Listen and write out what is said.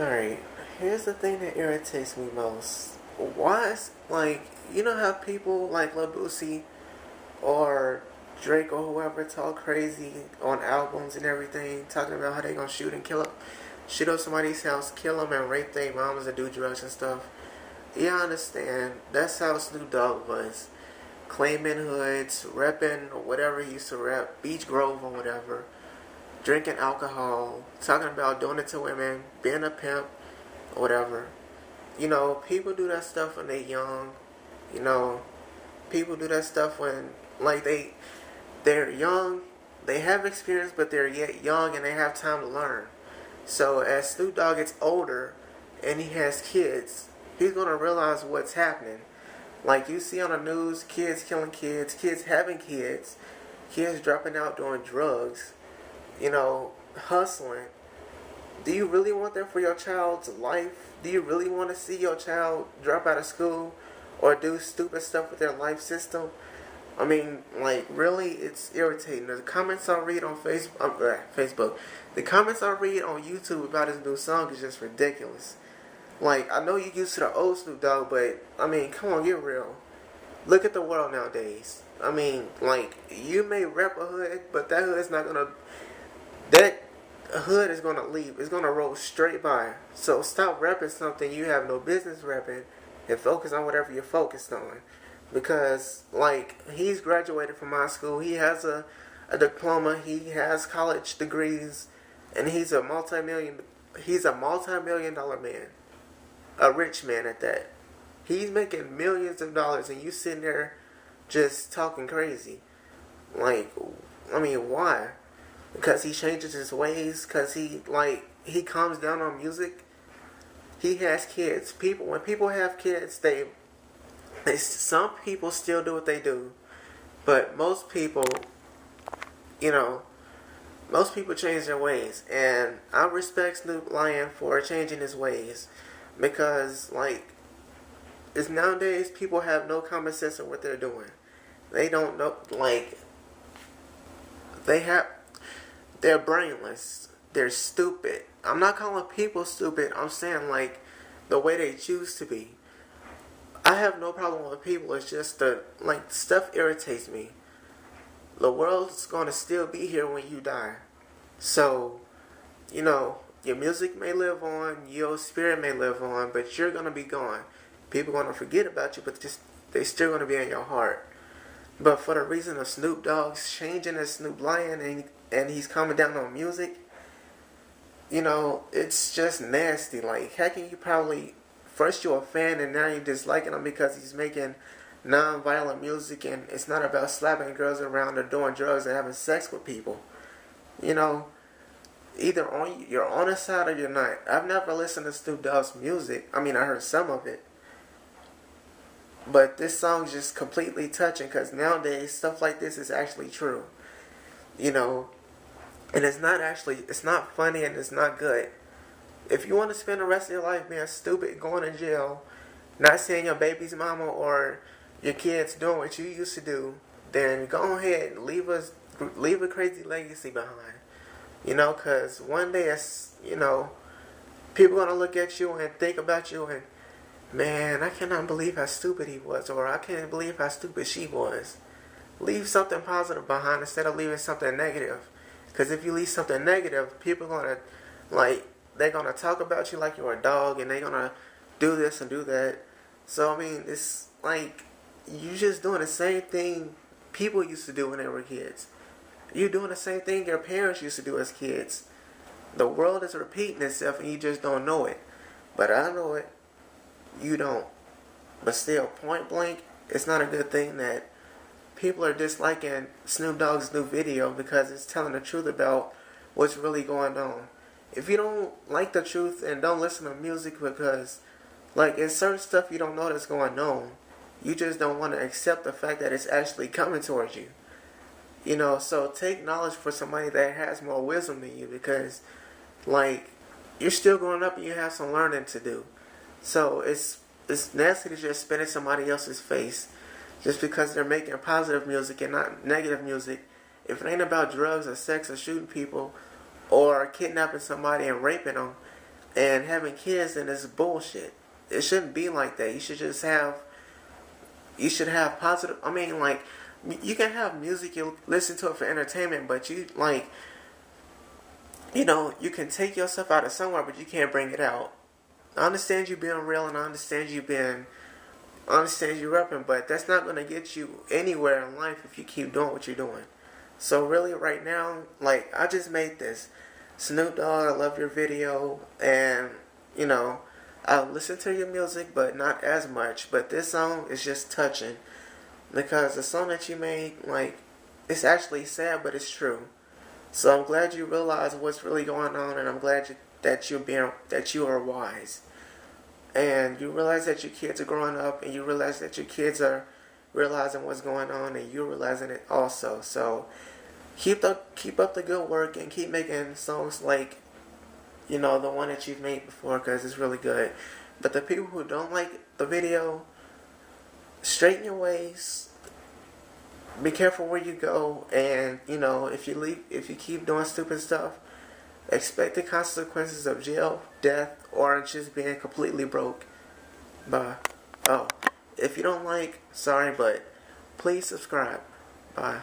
Alright, here's the thing that irritates me most. Why is, like, you know how people like Lil Boosie or Drake or whoever talk crazy on albums and everything, talking about how they gonna shoot and kill up, shoot up somebody's house, kill them and rape their mamas and do drugs and stuff. Yeah, I understand. That's how Snoop Dogg was. Claiming hoods, repping whatever he used to rep, Beach Grove or whatever, drinking alcohol, talking about doing it to women, being a pimp, or whatever. You know, people do that stuff when they're young. You know, people do that stuff when, like, they're young, they have experience, but they're yet young and they have time to learn. So as Snoop Dogg gets older and he has kids, he's gonna realize what's happening. Like you see on the news, kids killing kids, kids having kids, kids dropping out doing drugs, you know, hustling. Do you really want that for your child's life? Do you really want to see your child drop out of school or do stupid stuff with their life system? I mean, like, really, it's irritating. The comments I read on Facebook, the comments I read on YouTube about his new song is just ridiculous. Like, I know you used to the old Snoop Dogg, but, I mean, come on, get real. Look at the world nowadays. I mean, like, you may rep a hood, but that hood is not gonna, that hood is gonna leave. It's gonna roll straight by. So stop repping something you have no business repping and focus on whatever you're focused on. Because, like, he's graduated from high school, he has a diploma, he has college degrees, and he's a multi-million dollar man. A rich man at that. He's making millions of dollars and you sitting there just talking crazy. Like, I mean, why? Because he changes his ways? Because he calms down on music? He has kids. When people have kids, some people still do what they do. But most people, you know, most people change their ways. And I respect Snoop Lion for changing his ways. Because, like, it's nowadays people have no common sense in what they're doing. They don't know, like, they're brainless. They're stupid. I'm not calling people stupid. I'm saying, like, the way they choose to be. I have no problem with people. It's just stuff irritates me. The world's going to still be here when you die. So, you know, your music may live on, your spirit may live on, but you're going to be gone. People are going to forget about you, but they're still going to be in your heart. But for the reason of Snoop Dogg's changing as Snoop Lion and he's coming down on music, you know, it's just nasty. Like, how can you first you're a fan and now you're disliking him because he's making non-violent music and it's not about slapping girls around or doing drugs and having sex with people. You know, either you're on his side or you're not. I've never listened to Snoop Dogg's music. I mean, I heard some of it. But this song's just completely touching because nowadays stuff like this is actually true. You know, and it's not funny and it's not good. If you want to spend the rest of your life being stupid, going to jail, not seeing your baby's mama or your kids doing what you used to do, then go ahead and leave a crazy legacy behind. You know, because one day, you know, people are going to look at you and think about you and, man, I cannot believe how stupid he was, or I can't believe how stupid she was. Leave something positive behind instead of leaving something negative. Because if you leave something negative, people are going to, they're going to talk about you like you're a dog, and they're going to do this and do that. So, I mean, it's like, you just doing the same thing people used to do when they were kids. You're doing the same thing your parents used to do as kids. The world is repeating itself and you just don't know it. But I know it. You don't. But still, point blank, it's not a good thing that people are disliking Snoop Dogg's new video because it's telling the truth about what's really going on. If you don't like the truth and don't listen to music because, like, it's certain stuff you don't know that's going on, you just don't want to accept the fact that it's actually coming towards you. You know, so take knowledge for somebody that has more wisdom than you because, like, you're still growing up and you have some learning to do. So it's nasty to just spit in somebody else's face just because they're making positive music and not negative music. If it ain't about drugs or sex or shooting people or kidnapping somebody and raping them, and having kids, then it's bullshit. It shouldn't be like that. You should just have. You should have positive. I mean, like, you can have music, you listen to it for entertainment, but you like, you know, you can take yourself out of somewhere, but you can't bring it out. I understand you being real, and I understand you repping, but that's not gonna get you anywhere in life if you keep doing what you're doing. So really, right now, like, I just made this. Snoop Dogg, I love your video, and you know, I listen to your music, but not as much. But this song is just touching because the song that you made, like, it's actually sad, but it's true. So I'm glad you realize what's really going on, and I'm glad that you are wise, and you realize that your kids are growing up, and you realize that your kids are realizing what's going on, and you're realizing it also. So keep up the good work, and keep making songs like, you know, the one that you've made before, because it's really good. But the people who don't like the video, straighten your ways. Be careful where you go, and you know, if you keep doing stupid stuff, expect the consequences of jail, death, or just being completely broke. Bye. Oh, if you don't like, sorry, but please subscribe. Bye.